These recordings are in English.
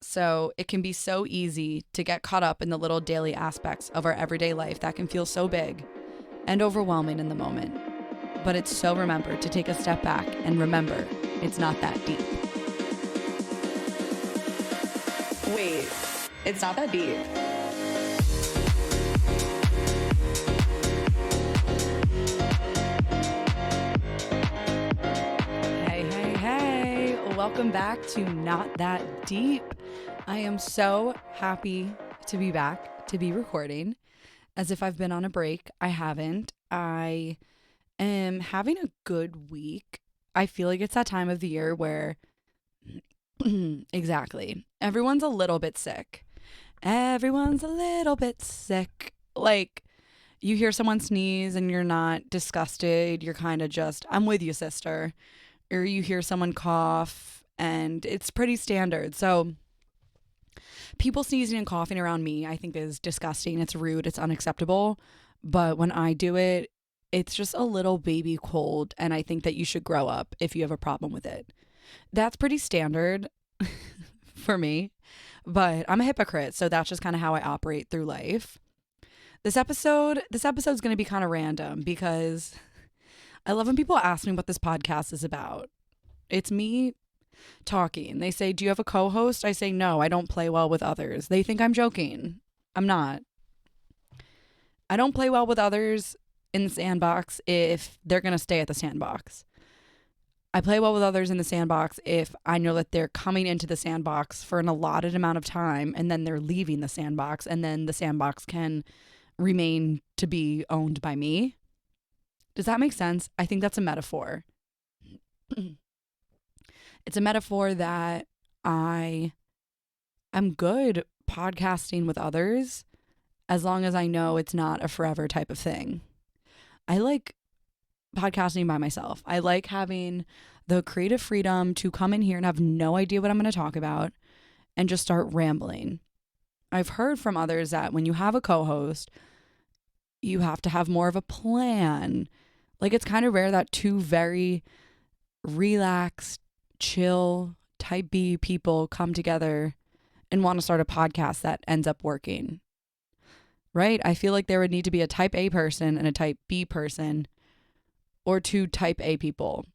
So it can be so easy to get caught up in the little daily aspects of our everyday life that can feel so big and overwhelming in the moment. But it's so remembered to take a step back and remember it's not that deep. Wait, it's not that deep. Hey, welcome back to Not That Deep. I am so happy to be back, to be recording. As if I've been on a break. I haven't. I am having a good week. I feel like it's that time of the year where, exactly, everyone's a little bit sick. Everyone's a little bit sick. Like, you hear someone sneeze and you're not disgusted. You're kind of just, I'm with you, sister. Or you hear someone cough and it's pretty standard. So people sneezing and coughing around me, I think, is disgusting. It's rude. It's unacceptable. But when I do it, it's just a little baby cold. And I think that you should grow up if you have a problem with it. That's pretty standard for me. But I'm a hypocrite. So that's just kind of how I operate through life. This episode's going to be kind of random because I love when people ask me what this podcast is about. It's me talking. They say, do you have a co-host? I say, no, I don't play well with others. They think I'm joking. I'm not. I don't play well with others in the sandbox if they're going to stay at the sandbox. I play well with others in the sandbox if I know that they're coming into the sandbox for an allotted amount of time and then they're leaving the sandbox and then the sandbox can remain to be owned by me. Does that make sense? I think that's a metaphor. It's a metaphor that I'm good podcasting with others as long as I know it's not a forever type of thing. I like podcasting by myself. I like having the creative freedom to come in here and have no idea what I'm going to talk about and just start rambling. I've heard from others that when you have a co-host, you have to have more of a plan. Like, it's kind of rare that two very relaxed, chill, type B people come together and want to start a podcast that ends up working. Right? I feel like there would need to be a type A person and a type B person, or two type A people,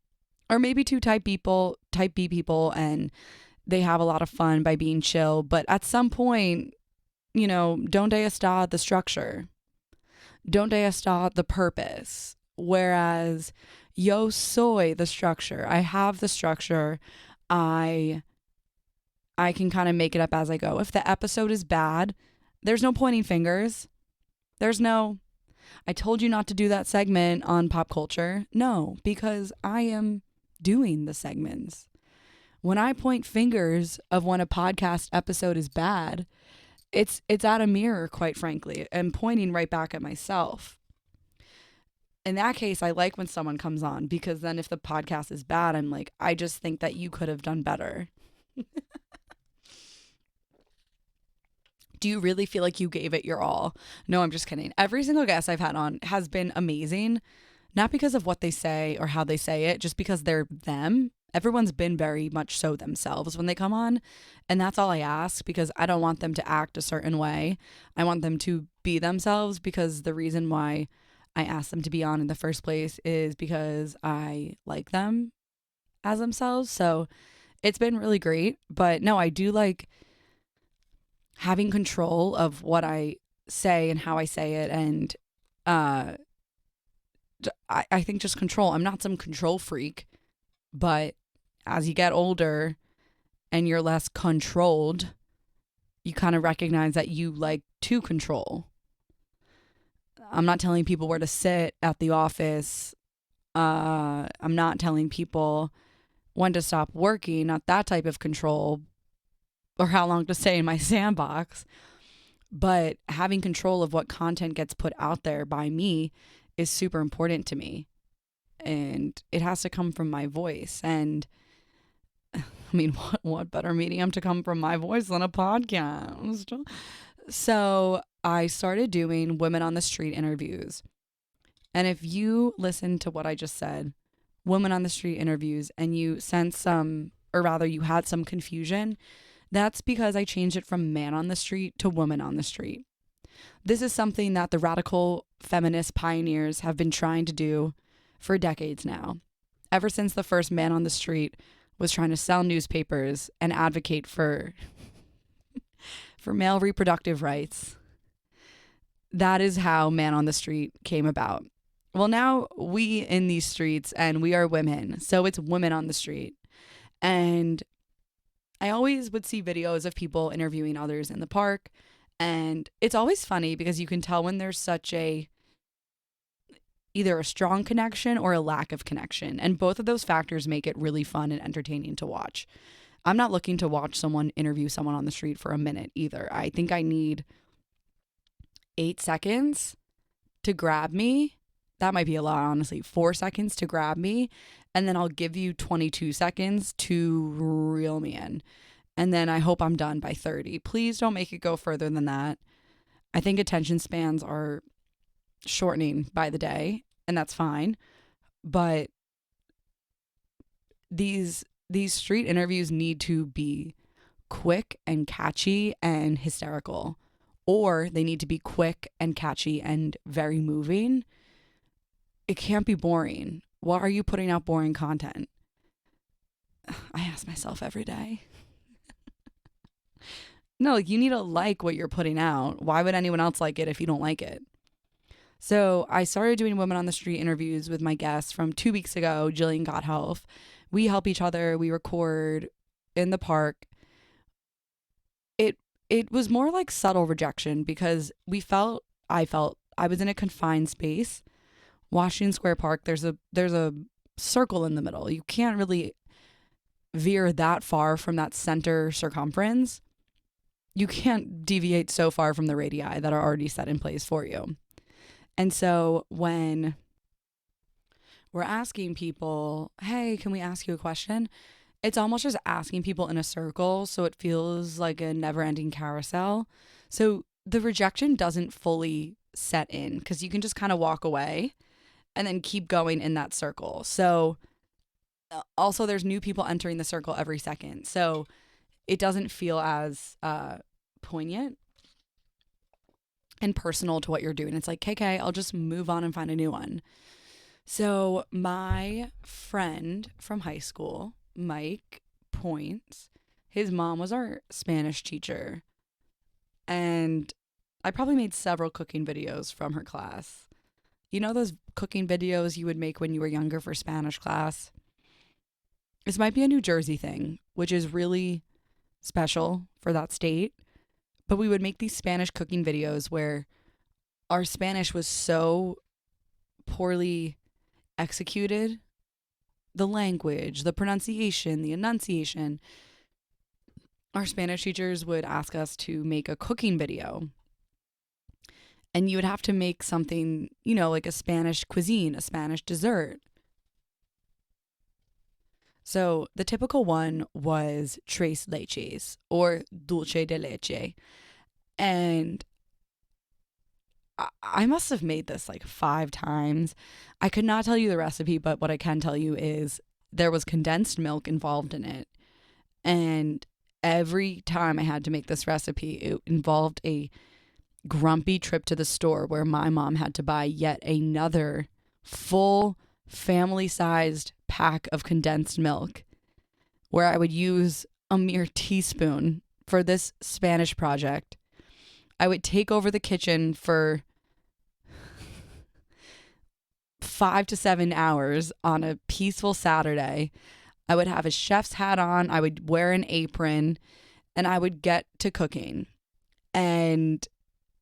or maybe two type B people, and they have a lot of fun by being chill. But at some point, donde está the structure? Donde está the purpose? Whereas yo soy the structure. I have the structure. I can kind of make it up as I go. If the episode is bad, there's no pointing fingers. There's no, I told you not to do that segment on pop culture. No, because I am doing the segments. When I point fingers of when a podcast episode is bad, it's at a mirror, quite frankly, and pointing right back at myself. In that case, I like when someone comes on, because then if the podcast is bad, I'm like, I just think that you could have done better. Do you really feel like you gave it your all? No, I'm just kidding. Every single guest I've had on has been amazing, not because of what they say or how they say it, just because they're them. Everyone's been very much so themselves when they come on. And that's all I ask, because I don't want them to act a certain way. I want them to be themselves, because the reason why I asked them to be on in the first place is because I like them as themselves. So it's been really great. But no, I do like having control of what I say and how I say it. And I think just control. I'm not some control freak, but as you get older and you're less controlled, you kind of recognize that you like to control. I'm not telling people where to sit at the office. I'm not telling people when to stop working, not that type of control, or how long to stay in my sandbox. But having control of what content gets put out there by me is super important to me. And it has to come from my voice. And I mean, what better medium to come from my voice than a podcast? So I started doing Women on the Street interviews. And if you listen to what I just said, Women on the Street interviews, and you sense some, or rather you had some confusion, That's because I changed it from man on the street to woman on the street. This is something that the radical feminist pioneers have been trying to do for decades now, ever since the first man on the street was trying to sell newspapers and advocate for male reproductive rights. That is how man on the street came about. Well, now we in these streets, and we are women, so it's women on the street. And I always would see videos of people interviewing others in the park, and it's always funny because you can tell when there's such either a strong connection or a lack of connection, and both of those factors make it really fun and entertaining to watch. I'm not looking to watch someone interview someone on the street for a minute either. I think I need 8 seconds to grab me. That might be a lot, honestly. 4 seconds to grab me, and then I'll give you 22 seconds to reel me in. And then I hope I'm done by 30. Please don't make it go further than that. I think attention spans are shortening by the day, and that's fine. But these street interviews need to be quick and catchy and hysterical, or they need to be quick and catchy and very moving. It can't be boring. Why are you putting out boring content? I ask myself every day. No, you need to like what you're putting out. Why would anyone else like it if you don't like it? So I started doing Women on the Street interviews with my guests from 2 weeks ago, Jillian Gotthelf. We help each other. We record in the park. It was more like subtle rejection because I was in a confined space. Washington Square Park, there's a circle in the middle. You can't really veer that far from that center circumference. You can't deviate so far from the radii that are already set in place for you. And so when we're asking people, hey, can we ask you a question? It's almost just asking people in a circle, so it feels like a never-ending carousel. So the rejection doesn't fully set in because you can just kind of walk away and then keep going in that circle. So also there's new people entering the circle every second. So it doesn't feel as poignant and personal to what you're doing. It's like, KK, I'll just move on and find a new one. So my friend from high school, Mike Points, his mom was our Spanish teacher. And I probably made several cooking videos from her class. You know those cooking videos you would make when you were younger for Spanish class? This might be a New Jersey thing, which is really special for that state. But we would make these Spanish cooking videos where our Spanish was so poorly executed. The language, the pronunciation, the enunciation. Our Spanish teachers would ask us to make a cooking video. And you would have to make something, like a Spanish cuisine, a Spanish dessert. So the typical one was tres leches or dulce de leche. And I must have made this like 5 times. I could not tell you the recipe, but what I can tell you is there was condensed milk involved in it. And every time I had to make this recipe, it involved a grumpy trip to the store where my mom had to buy yet another full family-sized pack of condensed milk, where I would use a mere teaspoon for this Spanish project. I would take over the kitchen for 5 to 7 hours on a peaceful Saturday. I would have a chef's hat on. I would wear an apron, and I would get to cooking. And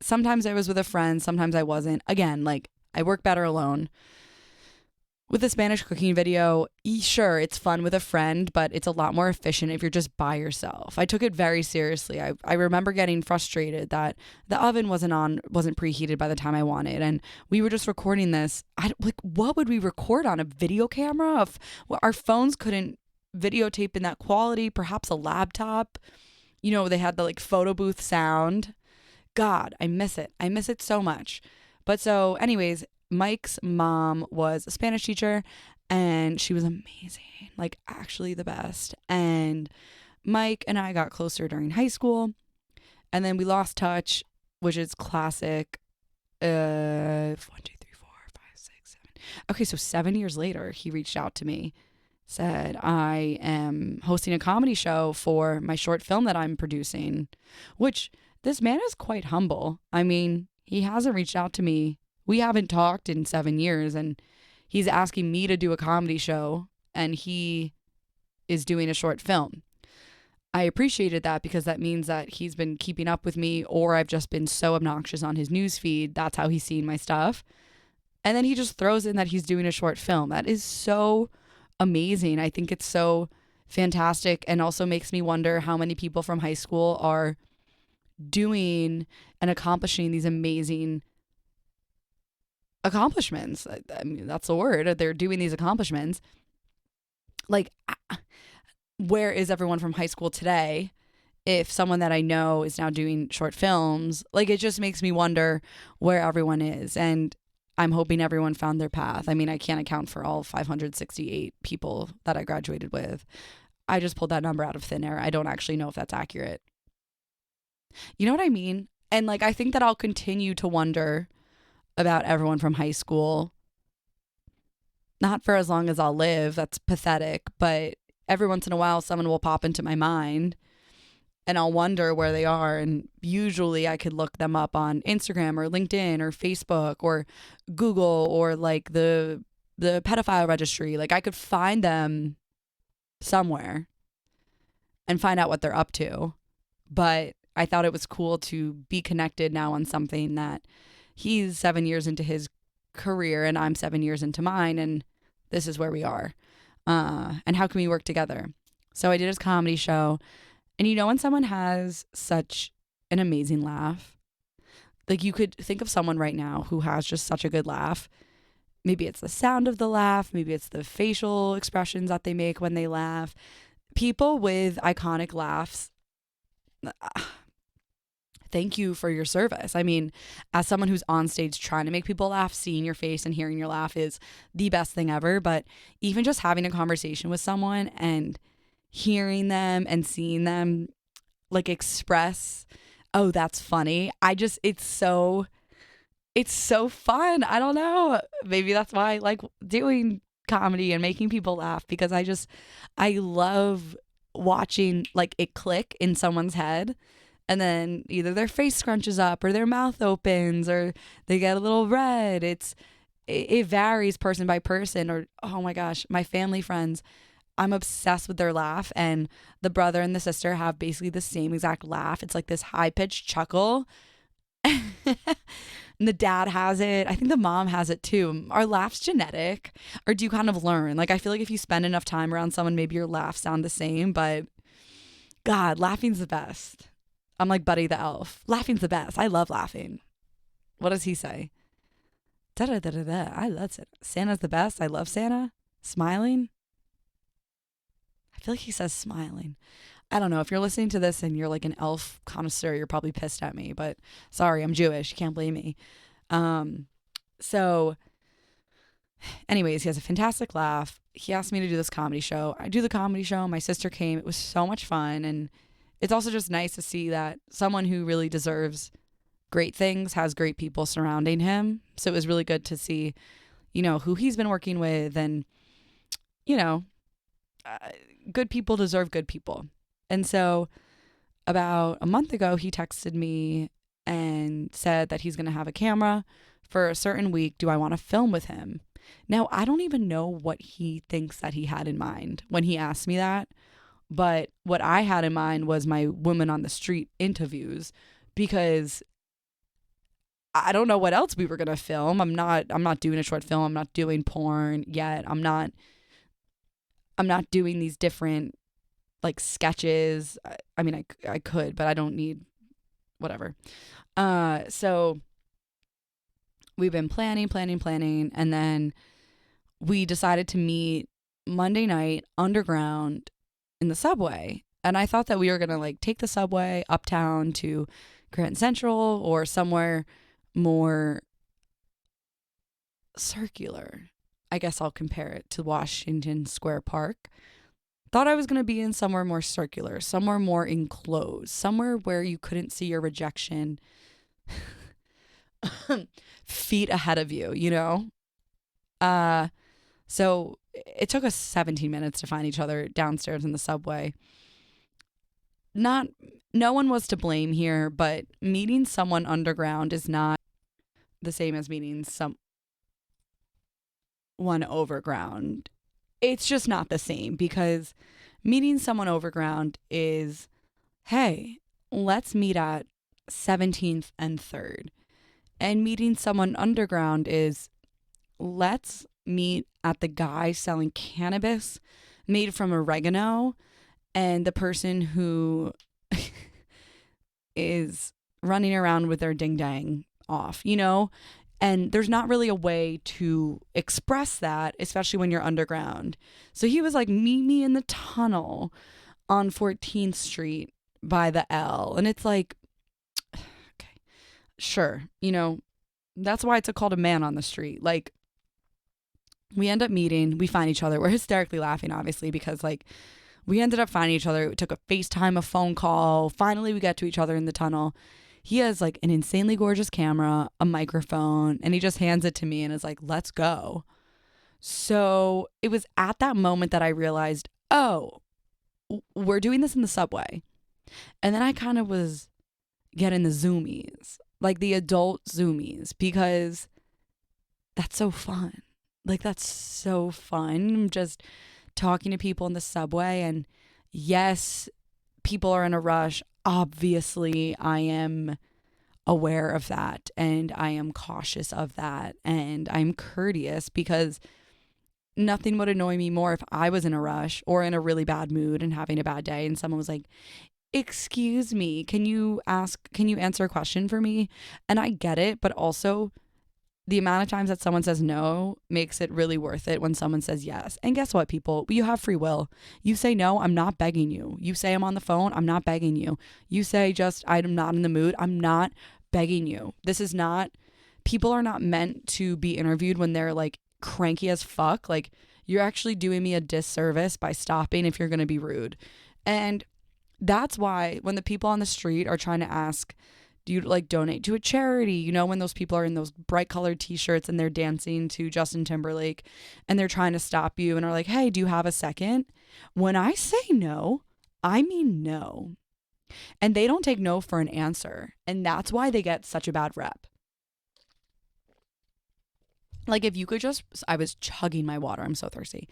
sometimes I was with a friend, sometimes I wasn't. Again, like, I work better alone. With a Spanish cooking video, sure, it's fun with a friend, but it's a lot more efficient if you're just by yourself. I took it very seriously. I remember getting frustrated that the oven wasn't preheated by the time I wanted, and we were just recording this. What would we record on? A video camera? Our phones couldn't videotape in that quality. Perhaps a laptop. They had the photo booth sound. God, I miss it. I miss it so much. But so, anyways, Mike's mom was a Spanish teacher, and she was amazing, actually the best. And Mike and I got closer during high school, and then we lost touch, which is classic. 1, 2, 3, 4, 5, 6, 7. Okay, so 7 years later, he reached out to me, said, I am hosting a comedy show for my short film that I'm producing, which this man is quite humble. I mean, he hasn't reached out to me. We haven't talked in 7 years, and he's asking me to do a comedy show, and he is doing a short film. I appreciated that because that means that he's been keeping up with me, or I've just been so obnoxious on his news feed. That's how he's seen my stuff. And then he just throws in that he's doing a short film. That is so amazing. I think it's so fantastic, and also makes me wonder how many people from high school are doing and accomplishing these amazing accomplishments. I mean, that's the word. They're doing these accomplishments. Like, where is everyone from high school today if someone that I know is now doing short films? Like, it just makes me wonder where everyone is. And I'm hoping everyone found their path. I mean, I can't account for all 568 people that I graduated with. I just pulled that number out of thin air. I don't actually know if that's accurate. You know what I mean? And like, I think that I'll continue to wonder about everyone from high school. Not for as long as I'll live. That's pathetic. But every once in a while, someone will pop into my mind and I'll wonder where they are. And usually I could look them up on Instagram or LinkedIn or Facebook or Google or like the pedophile registry. Like, I could find them somewhere and find out what they're up to. But I thought it was cool to be connected now on something that he's 7 years into his career and I'm 7 years into mine. And this is where we are. And how can we work together? So I did his comedy show. And you know, when someone has such an amazing laugh, like, you could think of someone right now who has just such a good laugh. Maybe it's the sound of the laugh. Maybe it's the facial expressions that they make when they laugh. People with iconic laughs, thank you for your service. I mean, as someone who's on stage trying to make people laugh, seeing your face and hearing your laugh is the best thing ever. But even just having a conversation with someone and hearing them and seeing them like express, oh, that's funny. It's so fun. I don't know. Maybe that's why I like doing comedy and making people laugh, because I love watching like it click in someone's head. And then either their face scrunches up or their mouth opens or they get a little red. It varies person by person. Or, oh my gosh, my family friends, I'm obsessed with their laugh. And the brother and the sister have basically the same exact laugh. It's like this high-pitched chuckle. And the dad has it. I think the mom has it too. Are laughs genetic, or do you kind of learn? Like, I feel like if you spend enough time around someone, maybe your laughs sound the same. But God, laughing's the best. I'm like Buddy the Elf. Laughing's the best. I love laughing. What does he say? Da-da-da-da-da. I love Santa. Santa's the best. I love Santa. Smiling. I feel like he says smiling. I don't know. If you're listening to this and you're like an elf connoisseur, you're probably pissed at me. But sorry, I'm Jewish. You can't blame me. So anyways, he has a fantastic laugh. He asked me to do this comedy show. I do the comedy show. My sister came. It was so much fun. And it's also just nice to see that someone who really deserves great things has great people surrounding him. So it was really good to see, you know, who he's been working with. And, you know, good people deserve good people. And so about a month ago, he texted me and said that he's going to have a camera for a certain week. Do I want to film with him? Now, I don't even know what he thinks that he had in mind when he asked me that. But what I had in mind was my Women on the Street interviews, because I don't know what else we were going to film. I'm not doing a short film. I'm not doing porn yet. I'm not doing these different like sketches. I mean, I could, but I don't need whatever. So we've been planning. And then we decided to meet Monday night underground in the subway. And I thought that we were going to like take the subway uptown to Grand Central or somewhere more circular. I guess I'll compare it to Washington Square Park. Thought I was going to be in somewhere more circular, somewhere more enclosed, somewhere where you couldn't see your rejection feet ahead of you, you know? So it took us 17 minutes to find each other downstairs in the subway. No one was to blame here, but meeting someone underground is not the same as meeting someone overground. It's just not the same, because meeting someone overground is, hey, let's meet at 17th and 3rd. And meeting someone underground is, let's meet at the guy selling cannabis made from oregano and the person who is running around with their ding dang off, you know? And there's not really a way to express that, especially when you're underground. So he was like, meet me in the tunnel on 14th Street by the L. And it's like, okay, sure. You know, that's why it's called a man on the street. Like, we end up meeting, we find each other. We're hysterically laughing, obviously, because like we ended up finding each other. We took a FaceTime, a phone call. Finally, we get to each other in the tunnel. He has like an insanely gorgeous camera, a microphone, and he just hands it to me and is like, let's go. So it was at that moment that I realized, oh, we're doing this in the subway. And then I kind of was getting the zoomies, like the adult zoomies, because that's so fun. Like, that's so fun. Just talking to people in the subway. And yes, people are in a rush. Obviously, I am aware of that, and I am cautious of that, and I'm courteous, because nothing would annoy me more if I was in a rush or in a really bad mood and having a bad day, and someone was like, excuse me, can you answer a question for me? And I get it, but also the amount of times that someone says no makes it really worth it when someone says yes. And guess what, people? You have free will. You say no, I'm not begging you. You say I'm on the phone, I'm not begging you. You say just I'm not in the mood, I'm not begging you. This is not, people are not meant to be interviewed when they're like cranky as fuck. Like, you're actually doing me a disservice by stopping if you're going to be rude. And that's why when the people on the street are trying to ask, do you like donate to a charity? You know, when those people are in those bright colored t-shirts and they're dancing to Justin Timberlake and they're trying to stop you and are like, hey, do you have a second? When I say no, I mean no. And they don't take no for an answer. And that's why they get such a bad rep. Like, if you could just, I was chugging my water. I'm so thirsty.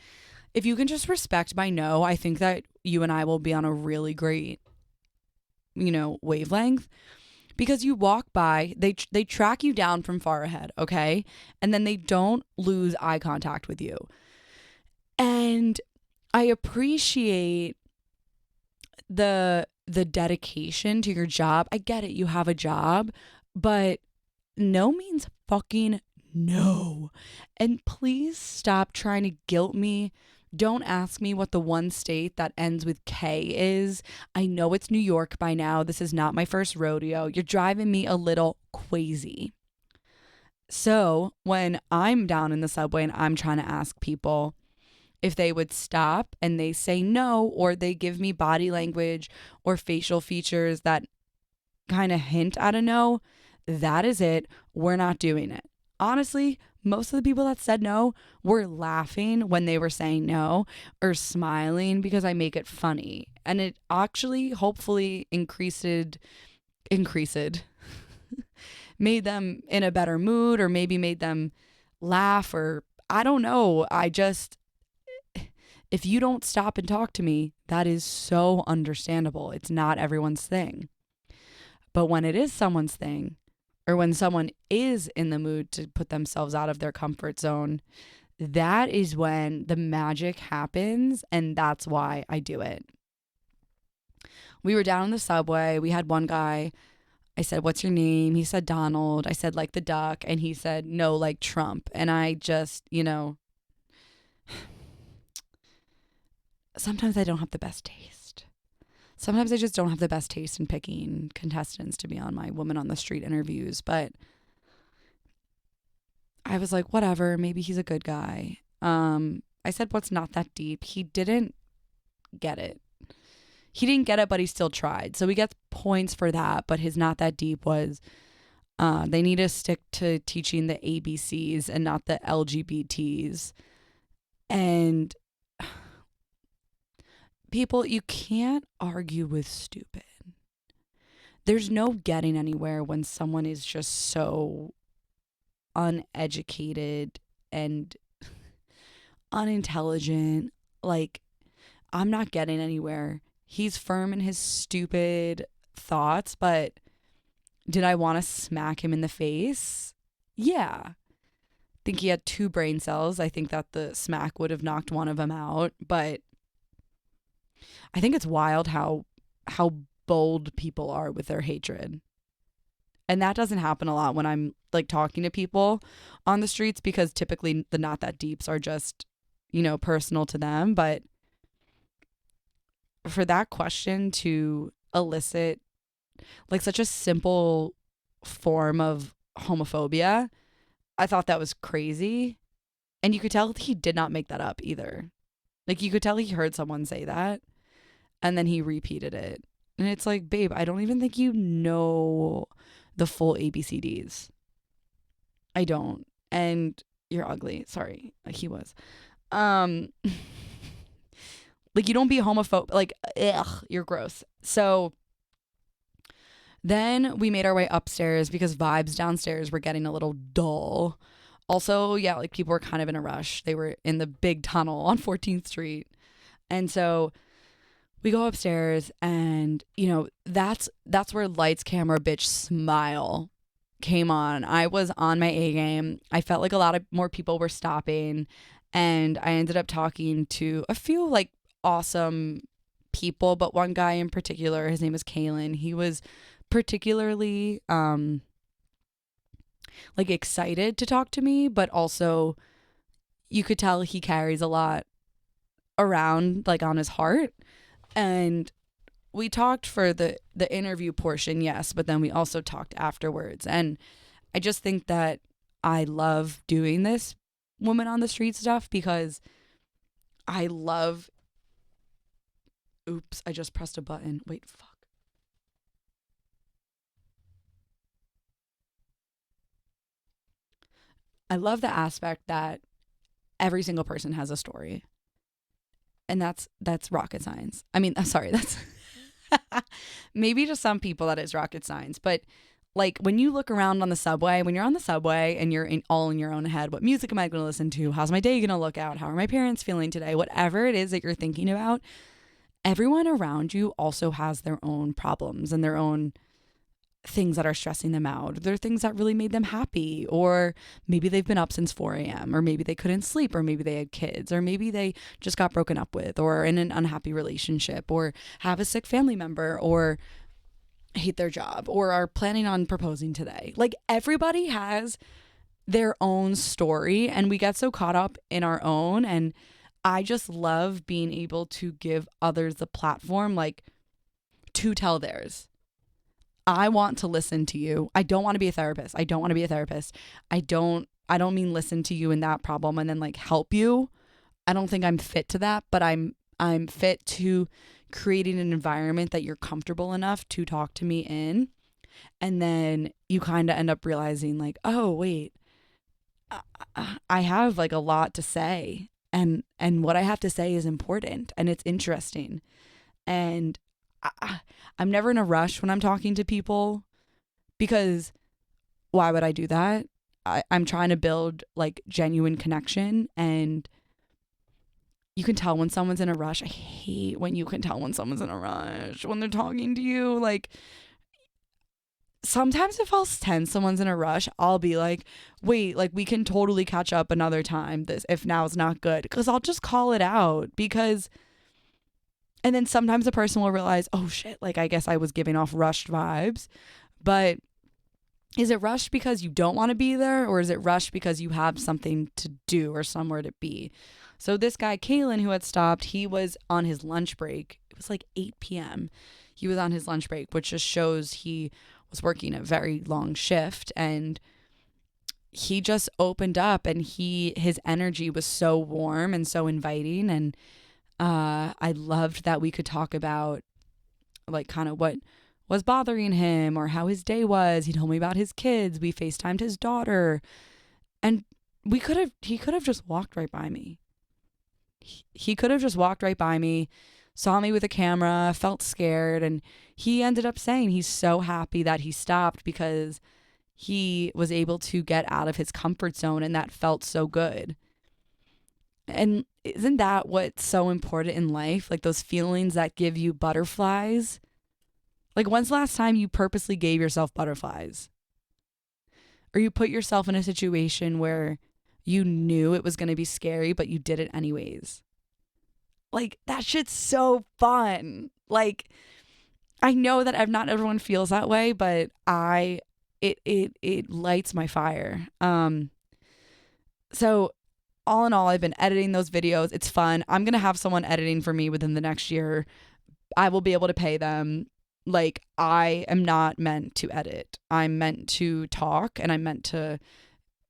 If you can just respect my no, I think that you and I will be on a really great, you know, wavelength. Because you walk by, they track you down from far ahead, okay? And then they don't lose eye contact with you. And I appreciate the dedication to your job. I get it, you have a job, but no means fucking no. And please stop trying to guilt me. Don't ask me what the one state that ends with K is. I know it's New York by now. This is not my first rodeo. You're driving me a little crazy. So when I'm down in the subway and I'm trying to ask people if they would stop and they say no, or they give me body language or facial features that kind of hint at a no, that is it. We're not doing it. Honestly, most of the people that said no were laughing when they were saying no, or smiling because I make it funny. And it actually hopefully increased made them in a better mood, or maybe made them laugh, or I don't know. If you don't stop and talk to me, that is so understandable. It's not everyone's thing. But when it is someone's thing, or when someone is in the mood to put themselves out of their comfort zone, that is when the magic happens, and that's why I do it. We were down in the subway. We had one guy. I said, what's your name? He said, Donald. I said, like the duck. And he said, no, like Trump. And I just, you know, sometimes I don't have the best taste. Sometimes I just don't have the best taste in picking contestants to be on my Woman on the Street interviews. But I was like, whatever, maybe he's a good guy. I said, what's not that deep? He didn't get it. He didn't get it, but he still tried. So he gets points for that. But his not that deep was they need to stick to teaching the ABCs and not the LGBTs. And people, you can't argue with stupid. There's no getting anywhere when someone is just so uneducated and unintelligent. Like, I'm not getting anywhere. He's firm in his stupid thoughts, but did I want to smack him in the face? Yeah. I think he had 2 brain cells. I think that the smack would have knocked one of them out, but I think it's wild how bold people are with their hatred. And that doesn't happen a lot when I'm like talking to people on the streets, because typically the not that deeps are just, personal to them. But for that question to elicit like such a simple form of homophobia, I thought that was crazy. And you could tell he did not make that up either. Like, you could tell he heard someone say that and then he repeated it. And it's like, babe, I don't even think you know the full ABCDs. I don't. And you're ugly. Sorry. He was. Like, you don't be homophobic. Like, ugh, you're gross. So then we made our way upstairs because vibes downstairs were getting a little dull. Also, yeah, like people were kind of in a rush. They were in the big tunnel on 14th Street. And so we go upstairs and, that's where lights, camera, bitch, smile came on. I was on my A game. I felt like a lot of more people were stopping, and I ended up talking to a few like awesome people, but one guy in particular, his name is Kalen. He was particularly like excited to talk to me, but also you could tell he carries a lot around like on his heart. And we talked for the interview portion, yes, but then we also talked afterwards. And I just think that I love doing this woman on the street stuff because I love, oops, I just pressed a button. Wait, fuck. I love the aspect that every single person has a story. And that's rocket science. I mean, sorry, that's maybe to some people that is rocket science, but like when you look around on the subway, when you're on the subway and you're all in your own head, what music am I going to listen to? How's my day going to look out? How are my parents feeling today? Whatever it is that you're thinking about, everyone around you also has their own problems and their own things that are stressing them out. There are things that really made them happy, or maybe they've been up since 4 a.m., or maybe they couldn't sleep, or maybe they had kids, or maybe they just got broken up with, or in an unhappy relationship, or have a sick family member, or hate their job, or are planning on proposing today. Like, everybody has their own story, and we get so caught up in our own. And I just love being able to give others the platform, like, to tell theirs. I want to listen to you. I don't want to be a therapist. I don't mean listen to you in that problem and then like help you. I don't think I'm fit to that, but I'm fit to creating an environment that you're comfortable enough to talk to me in. And then you kind of end up realizing like, oh, wait, I have like a lot to say, and what I have to say is important and it's interesting. And I'm never in a rush when I'm talking to people, because why would I do that? I'm trying to build like genuine connection, and you can tell when someone's in a rush. I hate when you can tell when someone's in a rush when they're talking to you. Like, sometimes if I'll sense someone's in a rush, I'll be like, wait, like we can totally catch up another time, this if now's not good, because I'll just call it out. Because and then sometimes the person will realize, oh shit, like I guess I was giving off rushed vibes. But is it rushed because you don't want to be there, or is it rushed because you have something to do or somewhere to be? So this guy, Kalen, who had stopped, he was on his lunch break. It was like 8 p.m. He was on his lunch break, which just shows he was working a very long shift. And he just opened up, and his energy was so warm and so inviting. And I loved that we could talk about like kind of what was bothering him or how his day was. He told me about his kids. We FaceTimed his daughter. And he could have just walked right by me. He could have just walked right by me, saw me with a camera, felt scared, and he ended up saying he's so happy that he stopped because he was able to get out of his comfort zone and that felt so good. And isn't that what's so important in life? Like those feelings that give you butterflies? Like when's the last time you purposely gave yourself butterflies? Or you put yourself in a situation where you knew it was going to be scary, but you did it anyways. Like that shit's so fun. Like I know that not everyone feels that way, but it lights my fire. So all in all, I've been editing those videos. It's fun. I'm going to have someone editing for me within the next year. I will be able to pay them. Like I am not meant to edit. I'm meant to talk and I'm meant to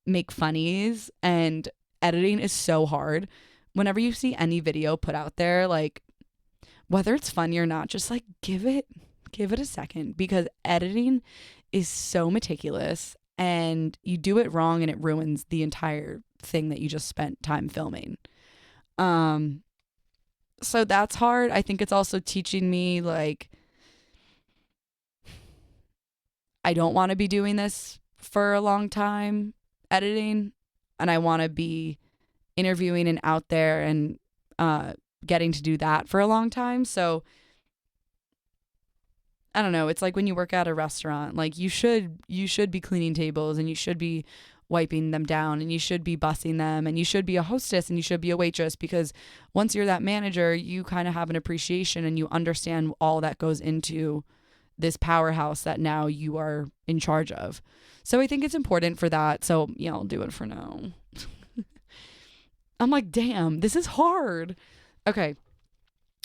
make funnies, and editing is so hard. Whenever you see any video put out there, like whether it's funny or not, just like give it a second, because editing is so meticulous and you do it wrong and it ruins the entire thing that you just spent time filming. So that's hard. I think it's also teaching me like I don't want to be doing this for a long time, editing, and I want to be interviewing and out there and getting to do that for a long time. So I don't know. It's like when you work at a restaurant, like you should be cleaning tables and you should be wiping them down and you should be bussing them and you should be a hostess and you should be a waitress, because once you're that manager, you kind of have an appreciation and you understand all that goes into this powerhouse that now you are in charge of. So I think it's important for that. So yeah, I'll do it for now. I'm like, damn, this is hard. Okay.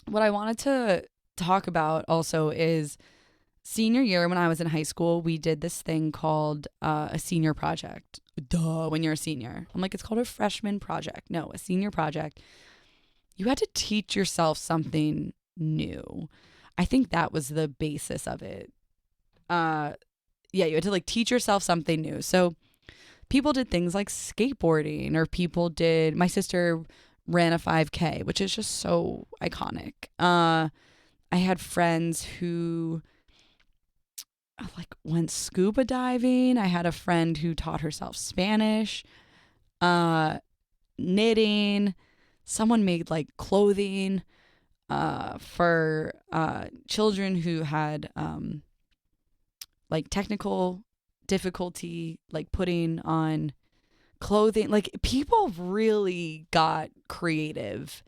What I wanted to talk about also is senior year when I was in high school, we did this thing called a senior project. Duh, when you're a senior. I'm like, it's called a freshman project. No, a senior project. You had to teach yourself something new. I think that was the basis of it. Yeah, you had to like teach yourself something new. So people did things like skateboarding, or my sister ran a 5K, which is just so iconic. I had friends who like went scuba diving. I had a friend who taught herself Spanish, knitting. Someone made like clothing for children who had like technical difficulty, like putting on clothing. Like people really got creative,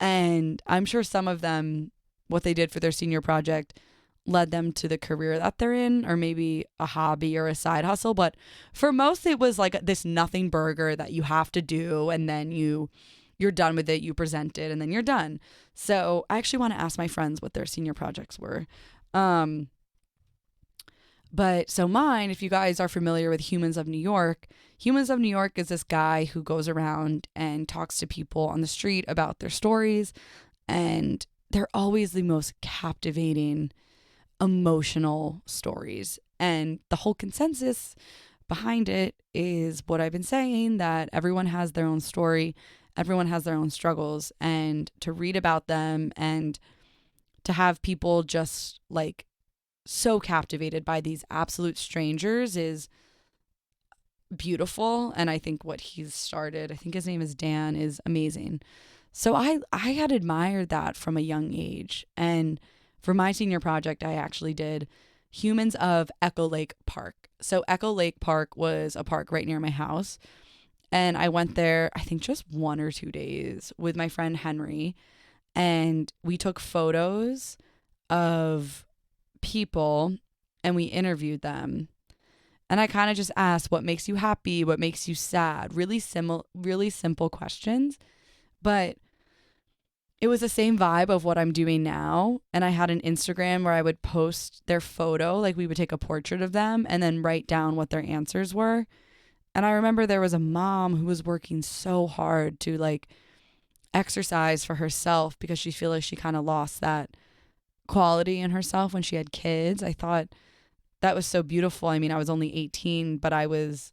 and I'm sure some of them, what they did for their senior project led them to the career that they're in, or maybe a hobby or a side hustle. But for most, it was like this nothing burger that you have to do, and then you're done with it, you present it, and then you're done. So I actually want to ask my friends what their senior projects were. But so mine, if you guys are familiar with Humans of New York is this guy who goes around and talks to people on the street about their stories, and they're always the most captivating, emotional stories. And the whole consensus behind it is what I've been saying, that everyone has their own story, everyone has their own struggles, and to read about them and to have people just like so captivated by these absolute strangers is beautiful. And I think what he's started, I think his name is Dan, is amazing. So I had admired that from a young age. And for my senior project, I actually did Humans of Echo Lake Park. So Echo Lake Park was a park right near my house. And I went there, I think just 1 or 2 days with my friend Henry. And we took photos of people and we interviewed them. And I kind of just asked, what makes you happy? What makes you sad? Really simple questions. But it was the same vibe of what I'm doing now. And I had an Instagram where I would post their photo, like we would take a portrait of them and then write down what their answers were. And I remember there was a mom who was working so hard to like exercise for herself because she feels like she kind of lost that quality in herself when she had kids. I thought that was so beautiful. I mean, I was only 18, but I was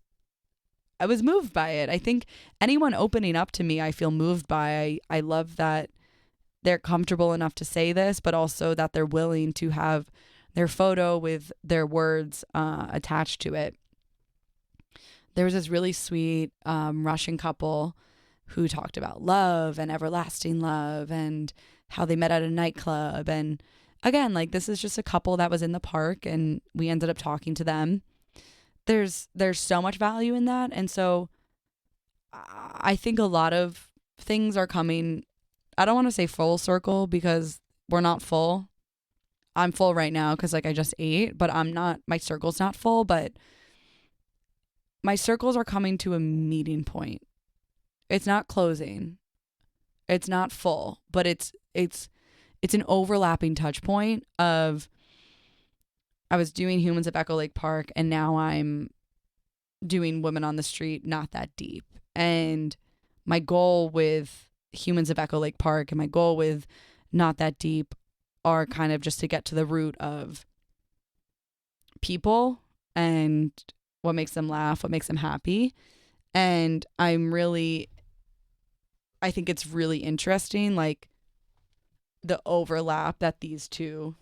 moved by it. I think anyone opening up to me, I feel moved by. I love that they're comfortable enough to say this, but also that they're willing to have their photo with their words attached to it. There was this really sweet Russian couple who talked about love and everlasting love and how they met at a nightclub. And again, like, this is just a couple that was in the park and we ended up talking to them. There's so much value in that. And so I think a lot of things are coming, I don't want to say full circle because we're not full. I'm full right now because like I just ate, but I'm not, my circle's not full, but my circles are coming to a meeting point. It's not closing. It's not full, but it's an overlapping touch point of, I was doing Humans of Echo Lake Park and now I'm doing Women on the Street, Not That Deep. And my goal with Humans of Echo Lake Park and my goal with Not That Deep are kind of just to get to the root of people and what makes them laugh, what makes them happy. And I think it's really interesting, like the overlap that these two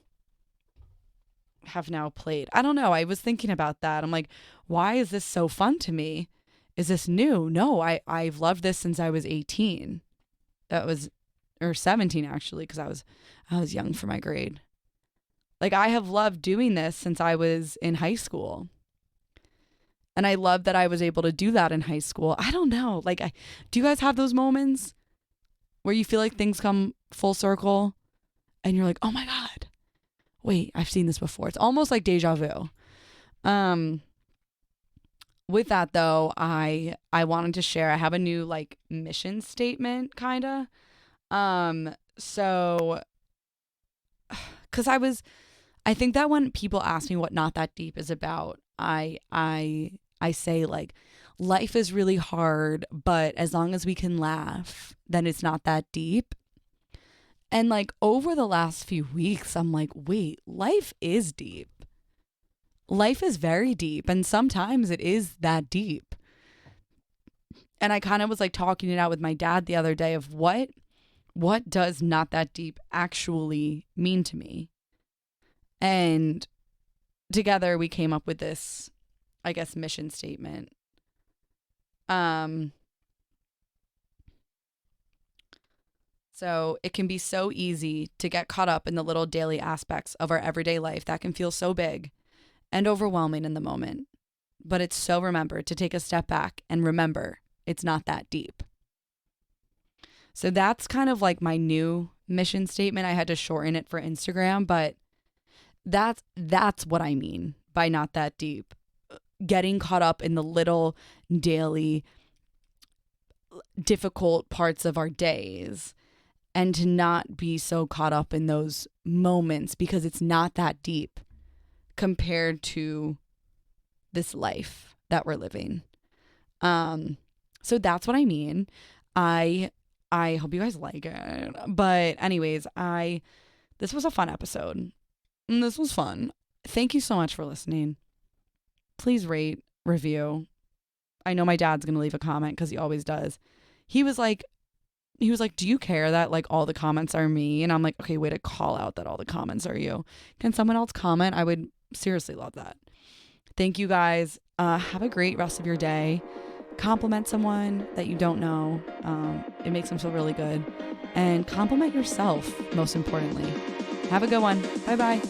have now played. I don't know. I was thinking about that. I'm like, why is this so fun to me? Is this new? No, I've loved this since I was 18. Or 17 actually, because I was young for my grade. Like, I have loved doing this since I was in high school. And I love that I was able to do that in high school. I don't know. Like, do you guys have those moments where you feel like things come full circle and you're like, oh my God, wait, I've seen this before. It's almost like deja vu. With that though, I wanted to share, I have a new like mission statement kind of. So, cause I think that when people ask me what Not That Deep is about, I say like, life is really hard, but as long as we can laugh, then it's not that deep. And like over the last few weeks, I'm like, wait, life is deep. Life is very deep. And sometimes it is that deep. And I kind of was like talking it out with my dad the other day of what does not that deep actually mean to me? And together we came up with this, I guess, mission statement. So it can be so easy to get caught up in the little daily aspects of our everyday life that can feel so big and overwhelming in the moment. But it's so remembered to take a step back and remember it's not that deep. So that's kind of like my new mission statement. I had to shorten it for Instagram, but that's what I mean by not that deep. Getting caught up in the little daily difficult parts of our days and to not be so caught up in those moments because it's not that deep compared to this life that we're living. So that's what I mean. I hope you guys like it. But anyways, this was a fun episode. This was fun. Thank you so much for listening. Please rate, review. I know my dad's going to leave a comment because he always does. He was like, do you care that like all the comments are me? And I'm like, okay, way to call out that all the comments are you. Can someone else comment? I would seriously love that. Thank you guys. Have a great rest of your day. Compliment someone that you don't know. It makes them feel really good. And compliment yourself, most importantly. Have a good one. Bye-bye.